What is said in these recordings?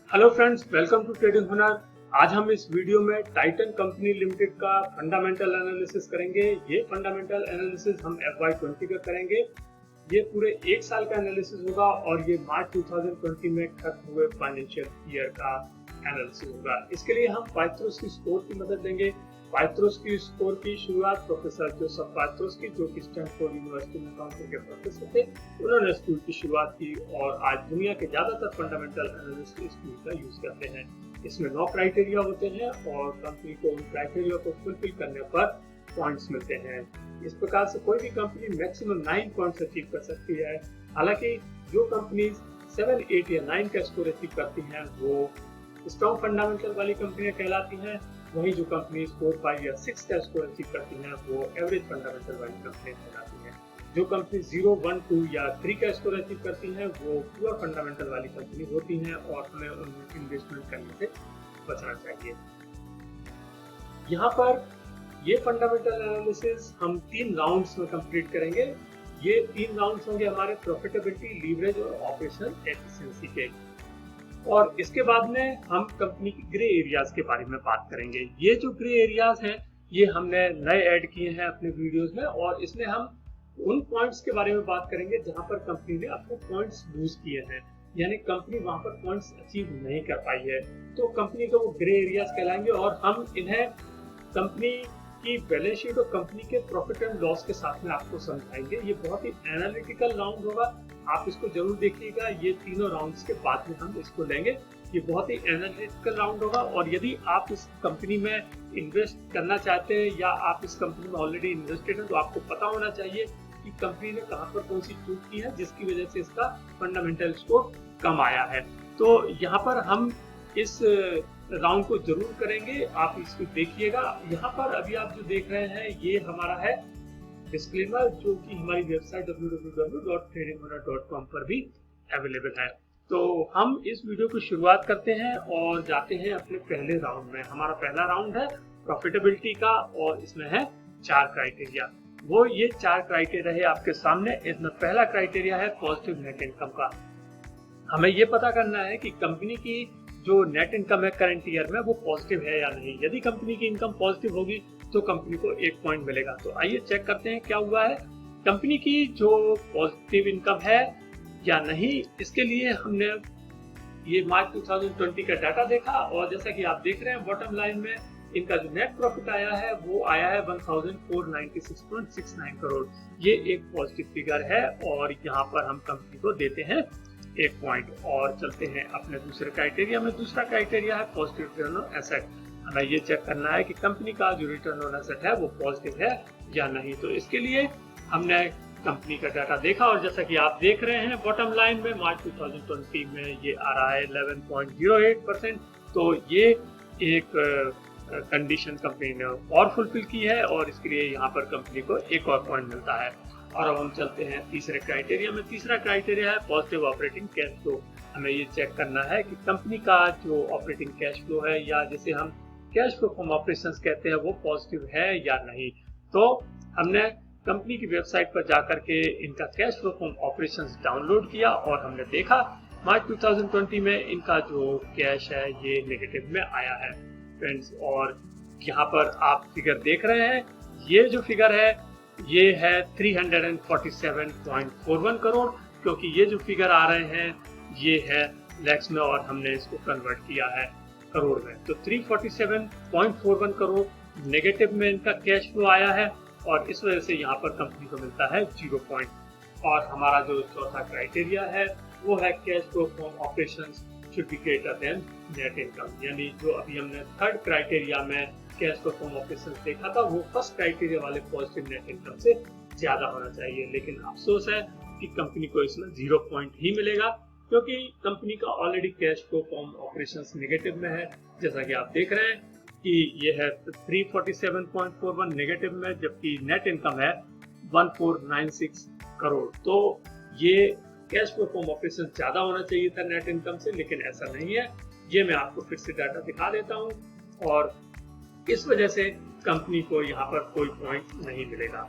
Hello friends, welcome to trading Hunar. आज हम इस वीडियो में टाइटन कंपनी लिमिटेड का फंडामेंटल एनालिसिस करेंगे। ये फंडामेंटल एनालिसिस हम FY20 का करेंगे। ये पूरे एक साल का एनालिसिस होगा और ये मार्च 2020 में खत्म हुए फाइनेंशियल ईयर का एनालिसिस होगा। इसके लिए हम पाइथ्रोस की स्कोर की मदद लेंगे। पाइथ्रोस की स्कोर की शुरुआत प्रोफेसर जोसेफ पाइथ्रोस की, जो कि स्टैनफोर्ड यूनिवर्सिटी में अकाउंटिंग के प्रोफेसर थे, उन्होंने इस टूल की शुरुआत की और आज दुनिया के ज्यादातर फंडामेंटल एनालिस्ट इस टूल का यूज करते हैं। इसमें 9 क्राइटेरिया होते हैं और कंपनी को उन क्राइटेरिया को फुलफिल करने पर पॉइंट्स मिलते हैं। इस प्रकार से कोई भी कंपनी मैक्सिमम 9 पॉइंट्स अचीव कर सकती है। हालांकि जो कंपनी 7, 8 या 9 का स्कोर अचीव करती हैं वो स्ट्रॉन्ग फंडामेंटल वाली कंपनियां कहलाती हैं। वहीं जो कंपनी 4, 5 या 6 का स्कोर अचीव करती हैं वो एवरेज फंडामेंटल वाली कंपनियां कहलाती हैं। जो कंपनी 0, 1, 2 या 3 का स्कोर अचीव करती हैं वो प्योर फंडामेंटल वाली कंपनी होती हैं और हमें उनमें इन्वेस्टमेंट करने से बचना चाहिए। यहाँ पर ये फंडामेंटल एनालिसिस हम 3 राउंड्स में कंप्लीट करेंगे। ये 3 राउंड्स होंगे हमारे प्रॉफिटेबिलिटी, लीवरेज और ऑपरेशनल एफिशिएंसी के। और इसके बाद में हम कंपनी की ग्रे एरियाज के बारे में बात करेंगे। ये जो ग्रे एरियाज हैं ये हमने नए ऐड किए हैं अपने वीडियोस में और इसमें हम उन पॉइंट्स के बारे में बात करेंगे जहां पर कंपनी ने अपने पॉइंट्स लूज किए हैं, यानी कंपनी वहां पर पॉइंट्स अचीव नहीं कर पाई है, तो कंपनी को वो ग्रे एरियाज कहलाएंगे और हम इन्हें कंपनी की बैलेंस शीट और कंपनी के प्रॉफिट एंड लॉस के साथ में आपको समझाएंगे। ये बहुत ही एनालिटिकल राउंड होगा, आप इसको जरूर देखिएगा। ये तीनों राउंड्स के बाद में हम इसको लेंगे। ये बहुत ही एनालिटिकल राउंड होगा और यदि आप इस कंपनी में इन्वेस्ट करना चाहते हैं या आप इस कंपनी में ऑलरेडी इन्वेस्टेड हैं तो आपको पता होना चाहिए कि कंपनी ने कहां पर कौन सी चूक की है जिसकी वजह से इसका फंडामेंटल स्कोर कम आया है। तो यहाँ पर हम इस राउंड को जरूर करेंगे, आप इसको देखिएगा। यहाँ पर अभी आप जो देख रहे हैं ये हमारा है डिस्क्लेमर, जो कि हमारी वेबसाइट www.tradinghunar.com पर भी अवेलेबल है। तो हम इस वीडियो की शुरुआत करते हैं और जाते हैं अपने पहले राउंड में। हमारा पहला राउंड है प्रॉफिटेबिलिटी का और इसमें है 4 क्राइटेरिया। वो ये 4 क्राइटेरिया है आपके सामने। इसमें पहला क्राइटेरिया है पॉजिटिव नेट इनकम का। हमें ये पता करना है कि कंपनी की जो नेट इनकम है करंट ईयर में वो पॉजिटिव है या नहीं। यदि कंपनी की इनकम पॉजिटिव होगी तो कंपनी को 1 पॉइंट मिलेगा। तो आइए चेक करते हैं क्या हुआ है। कंपनी की जो पॉजिटिव इनकम है या नहीं, इसके लिए हमने ये मार्च 2020 का डाटा देखा और जैसा कि आप देख रहे हैं बॉटम लाइन में इनका जो नेट प्रॉफिट आया है वो आया है 1496.69 करोड़। ये एक पॉजिटिव फिगर है और यहाँ पर हम कंपनी को देते हैं 1 पॉइंट। और चलते हैं अपने दूसरे क्राइटेरिया में। दूसरा क्राइटेरिया है पॉजिटिव रिटर्न ऑन एसेट। हमें ये चेक करना है कि कंपनी का जो रिटर्न ऑन एसेट है वो पॉजिटिव है या नहीं। तो इसके लिए हमने कंपनी का डाटा देखा और जैसा कि आप देख रहे हैं बॉटम लाइन में मार्च 2020 में ये आ रहा है 11.08%। तो ये एक कंडीशन कंपनी ने और फुलफिल की है और इसके लिए यहाँ पर कंपनी को 1 और पॉइंट मिलता है। और अब हम चलते हैं तीसरे क्राइटेरिया में। तीसरा क्राइटेरिया है पॉजिटिव ऑपरेटिंग कैश फ्लो। हमें ये चेक करना है कि कंपनी का जो ऑपरेटिंग कैश फ्लो है या जिसे हम कैश फ्लो फ्रॉम ऑपरेशंस कहते हैं वो पॉजिटिव है या नहीं। तो हमने कंपनी की वेबसाइट पर जाकर के इनका cash flow from operations download किया और हमने देखा मार्च 2020 में इनका जो कैश है ये नेगेटिव में आया है फ्रेंड्स। और यहाँ पर आप फिगर देख रहे हैं, ये जो फिगर है ये है 347.41 करोड़, क्योंकि ये जो फिगर आ रहे हैं ये है लैक्स में और हमने इसको कन्वर्ट किया है करोड़ में। तो 347.41 करोड़ नेगेटिव में इनका कैश फ्लो आया है और इस वजह से यहाँ पर कंपनी को मिलता है 0 पॉइंट। और हमारा जो चौथा क्राइटेरिया है वो है cash flow from operations should be greater than net income. यानी जो अभी हमने थर्ड क्राइटेरिया में कैश फ्लो फ्रॉम ऑपरेशंस देखा था वो फर्स्ट क्राइटेरिया वाले पॉजिटिव नेट इनकम से ज्यादा होना चाहिए। लेकिन अफसोस है कि कंपनी को इसमें 0 पॉइंट ही मिलेगा, क्योंकि कंपनी का already cash flow from operations negative में है। जैसा कि आप देख रहे हैं कि ये है 347.41 नेगेटिव में, जबकि नेट इनकम है 1496 करोड़। तो ये कैश फ्लो फ्रॉम ऑपरेशंस ज्यादा होना चाहिए था नेट इनकम से, लेकिन ऐसा नहीं है। ये मैं आपको फिर से डाटा दिखा देता हूँ और इस वजह से कंपनी को यहाँ पर कोई पॉइंट नहीं मिलेगा।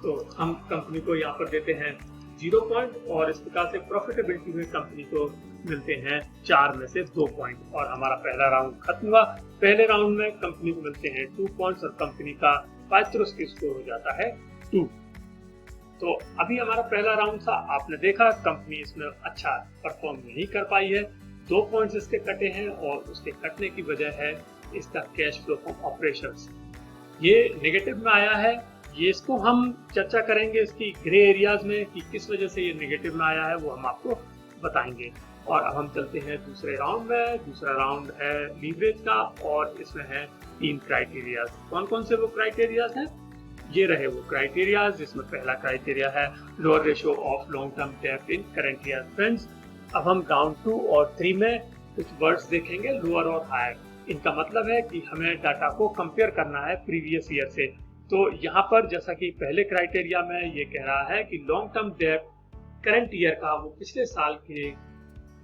तो हम कंपनी को यहाँ पर देते हैं 0 पॉइंट और इस प्रकार से प्रॉफिटेबिलिटी में कंपनी को मिलते हैं 4 में से 2 पॉइंट और हमारा पहला राउंड खत्म हुआ। पहले राउंड में कंपनी को मिलते हैं 2 पॉइंट्स और कंपनी का पाइथ्रोस स्कोर हो जाता है 2। तो अभी हमारा पहला राउंड था, आपने देखा कंपनी इसमें अच्छा परफॉर्म नहीं कर पाई है, 2 पॉइंट्स इसके कटे हैं और उसके कटने की वजह है इसका कैश फ्लो फ्रॉम ऑपरेशंस, ये नेगेटिव में आया है। ये इसको हम चर्चा करेंगे इसकी ग्रे एरियाज में कि किस वजह से ये नेगेटिव में आया है, वो हम आपको बताएंगे। और अब हम चलते हैं दूसरे राउंड में। दूसरा राउंड है लीवरेज का और इसमें है 3 क्राइटेरियाज। कौन कौन से वो क्राइटेरियाज हैं? ये रहे वो क्राइटेरियाज, जिसमें पहला क्राइटेरिया है lower ratio of long term डेब्ट इन करंट ईयर। फ्रेंड्स, अब हम राउंड 2 और 3 में कुछ वर्ड्स देखेंगे, लोअर और हायर। इनका मतलब है कि हमें डाटा को कंपेयर करना है प्रीवियस ईयर से। तो यहाँ पर जैसा कि पहले क्राइटेरिया में ये कह रहा है कि लॉन्ग टर्म डेब्ट करंट ईयर का वो पिछले साल के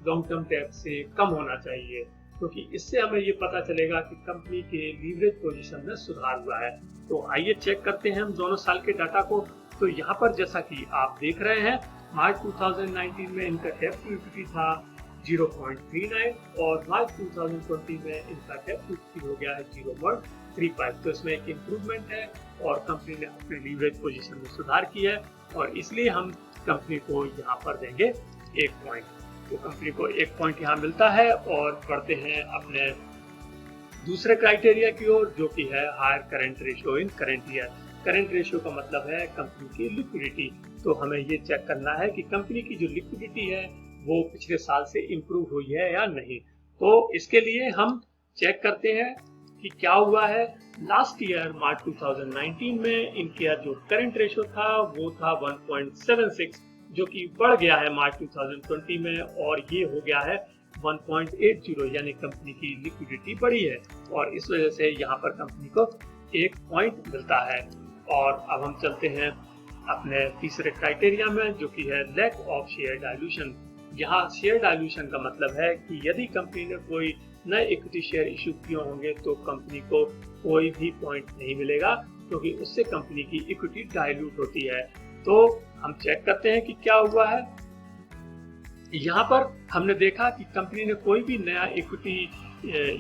लॉन्ग टर्म डेब्ट से कम होना चाहिए, क्योंकि इससे हमें ये पता चलेगा कि कंपनी के लीवरेज पोजीशन में सुधार हुआ है। तो आइए चेक करते हैं हम दोनों साल के डाटा को। तो यहाँ पर जैसा कि आप देख रहे हैं, मार्च 2019 में इनका डेब्ट टू इक्विटी था 0.39 और मार्च 2020 में इनका डेब्ट टू इक्विटी हो गया है 0.35। तो इसमें एक इम्प्रूवमेंट है और कंपनी ने अपने लीवरेज पोजीशन में सुधार किया है और इसलिए हम कंपनी को यहाँ पर देंगे 1 पॉइंट। तो कंपनी को 1 पॉइंट यहाँ मिलता है और बढ़ते हैं अपने दूसरे क्राइटेरिया की ओर, जो कि है higher current ratio in current year. Current ratio का मतलब है कंपनी की लिक्विडिटी। तो हमें ये चेक करना है कि कंपनी की जो लिक्विडिटी है वो पिछले साल से इम्प्रूव हुई है या नहीं। तो इसके लिए हम चेक करते हैं कि क्या हुआ है। लास्ट ईयर मार्च 2019 में इनका जो करंट रेशियो था वो था 1.76, जो कि बढ़ गया है मार्च 2020 में और ये हो गया है 1.80, यानी कंपनी की लिक्विडिटी बढ़ी है और इस वजह से यहाँ पर कंपनी को 1 पॉइंट मिलता है। और अब हम चलते हैं अपने तीसरे क्राइटेरिया में, जो कि है लैक ऑफ शेयर डाइल्यूशन। यहाँ शेयर डाइल्यूशन का मतलब है कि यदि कंपनी ने कोई नए इक्विटी शेयर इशू किए होंगे तो कंपनी को कोई भी पॉइंट नहीं मिलेगा, क्योंकि उससे कंपनी की इक्विटी डाइल्यूट होती है। तो हम चेक करते हैं कि क्या हुआ है। यहाँ पर हमने देखा कि कंपनी ने कोई भी नया इक्विटी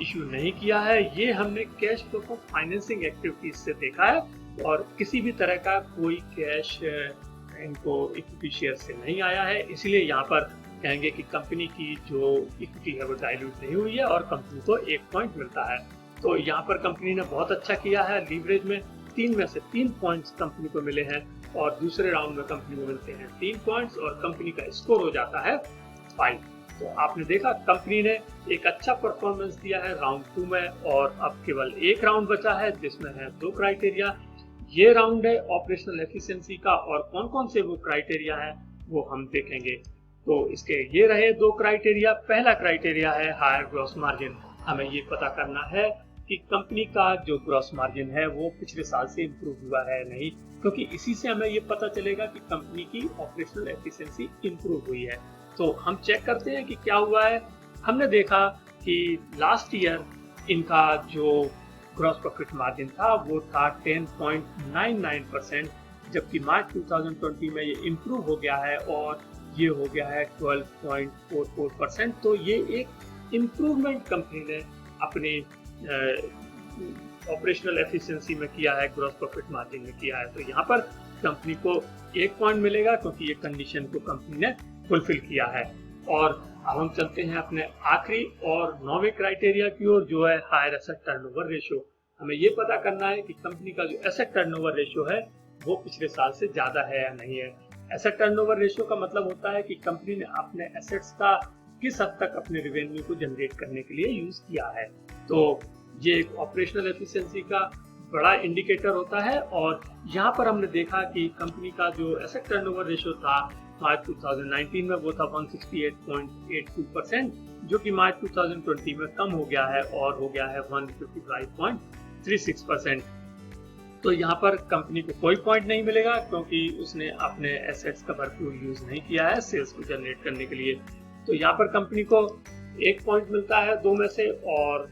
इशू नहीं किया है। ये हमने cash flow from financing activities से देखा है और किसी भी तरह का कोई कैश इनको इक्विटी शेयर से नहीं आया है। इसलिए यहाँ पर कहेंगे कि कंपनी की जो इक्विटी है वो डाइल्यूट नहीं हुई है और कंपनी को 1 पॉइंट मिलता है। तो यहाँ पर कंपनी ने बहुत अच्छा किया है। लीवरेज में 3 में से 3 पॉइंट्स कंपनी को मिले हैं और दूसरे राउंड में कंपनी को मिलते हैं 3 पॉइंट्स और कंपनी का स्कोर हो जाता है 5। तो आपने देखा कंपनी ने एक अच्छा परफॉर्मेंस दिया है राउंड 2 में और अब केवल एक राउंड बचा है जिसमें है 2 क्राइटेरिया। ये राउंड है ऑपरेशनल एफिशिएंसी का और कौन कौन से वो क्राइटेरिया है वो हम देखेंगे। तो इसके ये रहे 2 क्राइटेरिया। पहला क्राइटेरिया है हायर ग्रॉस मार्जिन। हमें ये पता करना है कि कंपनी का जो ग्रॉस मार्जिन है वो पिछले साल से इम्प्रूव हुआ है नहीं, क्योंकि इसी से हमें ये पता चलेगा कि कंपनी की ऑपरेशनल एफिशिएंसी इम्प्रूव हुई है। तो हम चेक करते हैं कि क्या हुआ है। हमने देखा कि लास्ट ईयर इनका जो ग्रॉस प्रॉफिट मार्जिन था वो था 10.99%, जबकि मार्च 2020 में ये इम्प्रूव हो गया है और ये हो गया है 12.44%। तो ये एक इम्प्रूवमेंट कंपनी ने अपने ऑपरेशनल एफिशिएंसी में किया है, ग्रॉस प्रॉफिट मार्जिन में किया है। तो यहाँ पर कंपनी को 1 पॉइंट मिलेगा क्योंकि ये कंडीशन को कंपनी ने फुलफिल किया है। और अब हम चलते हैं अपने आखिरी और 9वें क्राइटेरिया की ओर, जो है हायर एसेट टर्नओवर रेशियो। हमें ये पता करना है कि कंपनी का जो एसेट टर्नओवर रेशियो है वो पिछले साल से ज्यादा है या नहीं है। एसेट टर्नओवर रेशियो का मतलब होता है कि कंपनी ने अपने एसेट्स का किस हद तक अपने रेवेन्यू को जनरेट करने के लिए यूज किया है। तो ये एक ऑपरेशनल एफिशिएंसी का बड़ा इंडिकेटर होता है और यहाँ पर हमने देखा कि कंपनी का जो एसेट टर्नओवर रेशियो था मार्च 2019 में वो था 168.82%, जो कि मार्च 2020 में कम हो गया है और हो गया है 155.36%। तो यहाँ पर कंपनी को कोई पॉइंट नहीं मिलेगा क्योंकि उसने अपने एसेट्स का भरपूर यूज नहीं किया है सेल्स को जनरेट करने के लिए। तो यहाँ पर कंपनी को 1 पॉइंट मिलता है 2 में से और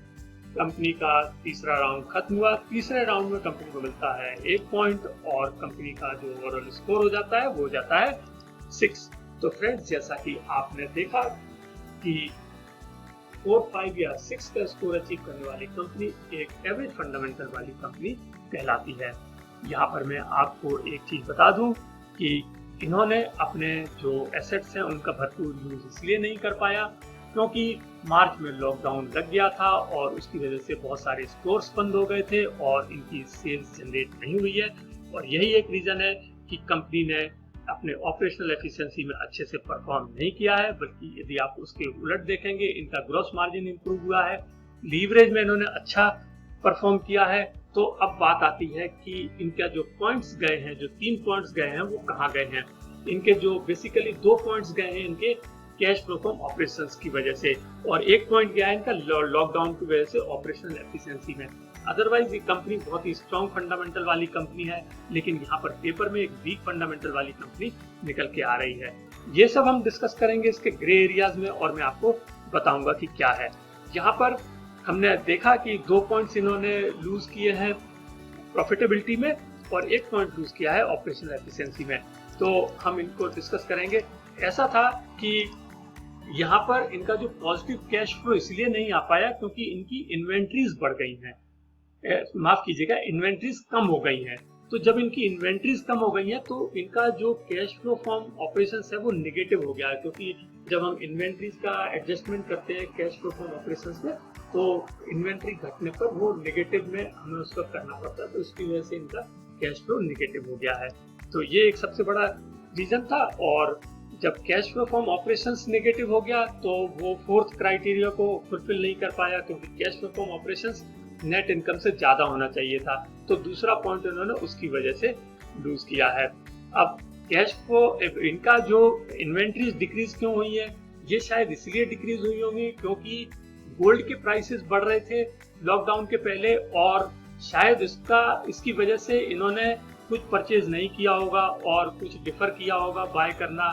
कंपनी का तीसरा राउंड खत्म हुआ। तीसरे राउंड में कंपनी को मिलता है 1 पॉइंट और कंपनी का जो ओवरऑल स्कोर हो जाता है वो हो जाता है 6। तो फ्रेंड्स, जैसा कि आपने देखा कि 4, 5 या 6 का स्कोर अचीव करने वाली कंपनी एक एवरेज फंडामेंटल वाली कंपनी कहलाती है। यहाँ पर मैं आपको एक चीज बता दूं कि इन्होंने अपने जो एसेट्स हैं उनका भरपूर यूज इसलिए नहीं कर पाया क्योंकि मार्च में लॉकडाउन लग गया था और उसकी वजह से बहुत सारे स्टोर्स बंद हो गए थे और इनकी सेल्स जनरेट नहीं हुई है। और यही एक रीजन है कि कंपनी ने अपने ऑपरेशनल एफिशिएंसी में अच्छे से परफॉर्म नहीं किया है, बल्कि यदि आप उसके उलट देखेंगे इनका ग्रॉस मार्जिन इंप्रूव हुआ है, लीवरेज में इन्होंने अच्छा परफॉर्म किया है। तो अब बात आती है कि इनका जो पॉइंट्स गए हैं, जो 3 पॉइंट्स गए हैं वो कहाँ गए हैं। इनके जो बेसिकली 2 पॉइंट्स गए हैं इनके कैश फ्लो फ्रॉम ऑपरेशंस की वजह से, और 1 पॉइंट गया है इनका लॉकडाउन की वजह से ऑपरेशनल एफिशिएंसी में। अदरवाइज ये कंपनी बहुत ही स्ट्रॉन्ग फंडामेंटल वाली कंपनी है, लेकिन यहाँ पर पेपर में एक वीक फंडामेंटल वाली कंपनी निकल के आ रही है। ये सब हम डिस्कस करेंगे इसके ग्रे एरियाज में और मैं आपको बताऊंगा कि क्या है। यहाँ पर हमने देखा कि 2 पॉइंट्स इन्होंने लूज किए हैं प्रॉफिटेबिलिटी में और 1 पॉइंट लूज किया है ऑपरेशनल एफिशिएंसी में, तो हम इनको डिस्कस करेंगे। ऐसा था कि यहाँ पर इनका जो पॉजिटिव कैश फ्लो इसलिए नहीं आ पाया क्योंकि इनकी इन्वेंट्रीज बढ़ गई हैं, माफ कीजिएगा इन्वेंट्रीज कम हो गई हैं। तो जब इनकी इन्वेंट्रीज कम हो गई हैं तो इनका जो कैश फ्लो फ्रॉम ऑपरेशंस है वो निगेटिव हो गया है, क्योंकि जब हम इन्वेंट्रीज का एडजस्टमेंट करते हैं कैश फ्लो फ्रॉम ऑपरेशंस में तो इन्वेंट्री घटने पर वो निगेटिव में हमें उसका करना पड़ता है, तो इसकी वजह से इनका कैश फ्लो निगेटिव हो गया है। तो ये एक सबसे बड़ा रीजन था। और जब cash flow from operations negative हो गया तो वो 4th क्राइटेरिया को फुलफिल नहीं कर पाया, क्योंकि cash flow from operations net income से ज्यादा होना चाहिए था। तो दूसरा पॉइंट इन्होंने उसकी वजह से लूज किया है। अब कैश फ्लो इनका जो इन्वेंट्रीज डिक्रीज क्यों हुई है, ये शायद इसलिए डिक्रीज हुई होंगी क्योंकि गोल्ड के प्राइसेस बढ़ रहे थे लॉकडाउन के पहले, और शायद इसकी वजह से इन्होंने कुछ परचेज नहीं किया होगा और कुछ डिफर किया होगा बाय करना,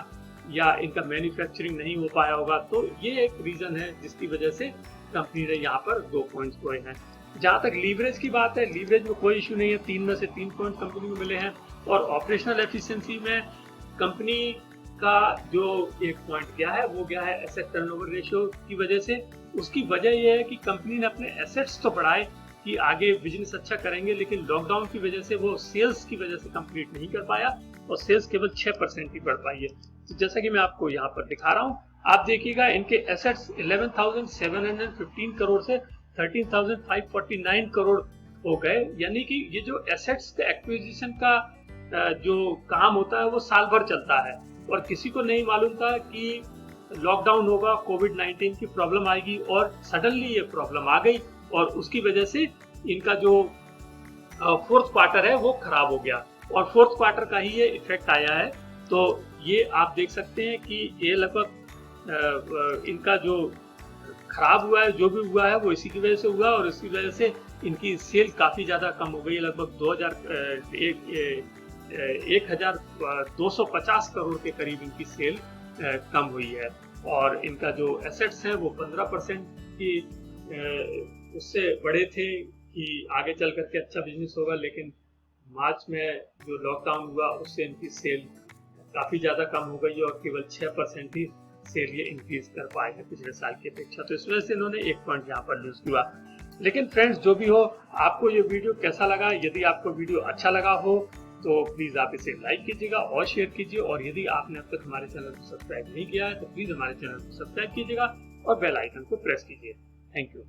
या इनका मैन्युफैक्चरिंग नहीं हो पाया होगा। तो ये एक रीजन है जिसकी वजह से कंपनी ने यहाँ पर 2 पॉइंट्स खोए हैं। जहाँ तक लीवरेज की बात है, लीवरेज में कोई इशू नहीं है, 3 में से 3 पॉइंट कंपनी को मिले हैं। और ऑपरेशनल एफिशिएंसी में कंपनी का जो 1 पॉइंट गया है वो गया है एसेट टर्नओवर रेशियो की वजह से। उसकी वजह यह है कि कंपनी ने अपने एसेट्स तो बढ़ाए कि आगे बिजनेस अच्छा करेंगे, लेकिन लॉकडाउन की वजह से वो सेल्स की वजह से कंप्लीट नहीं कर पाया और सेल्स केवल 6% ही बढ़ पाई है। तो जैसा कि मैं आपको यहाँ पर दिखा रहा हूँ, आप देखिएगा इनके एसेट्स 11,715 करोड़ से 13,549 करोड़ हो गए। यानी कि ये जो एसेट्स एक्विजिशन का जो काम होता है वो साल भर चलता है, और किसी को नहीं मालूम था कि लॉकडाउन होगा, कोविड-19 की प्रॉब्लम आएगी, और सडनली ये प्रॉब्लम आ गई और उसकी वजह से इनका जो 4th क्वार्टर है वो खराब हो गया और 4th क्वार्टर का ही ये इफेक्ट आया है। तो ये आप देख सकते हैं कि ये लगभग इनका जो खराब हुआ है, जो भी हुआ है वो इसी की वजह से हुआ, और इसकी वजह से इनकी सेल काफी ज्यादा कम हो गई है। लगभग 1,250 करोड़ के करीब इनकी सेल कम हुई है, और इनका जो एसेट्स हैं वो 15% की उससे बड़े थे कि आगे चल करके अच्छा बिजनेस होगा, लेकिन मार्च में जो लॉकडाउन हुआ उससे इनकी सेल काफी ज्यादा कम हो गई और केवल 6% ही सेल ये इंक्रीज कर पाए हैं पिछले साल की अपेक्षा। तो इस वजह से इन्होंने 1 पॉइंट यहाँ पर लूज किया। लेकिन फ्रेंड्स, जो भी हो, आपको ये वीडियो कैसा लगा? यदि आपको वीडियो अच्छा लगा हो तो प्लीज आप इसे लाइक कीजिएगा और शेयर कीजिए, और यदि आपने अब तक हमारे चैनल को सब्सक्राइब नहीं किया है तो प्लीज हमारे चैनल को सब्सक्राइब कीजिएगा और बेल आइकन को प्रेस कीजिए। Thank you.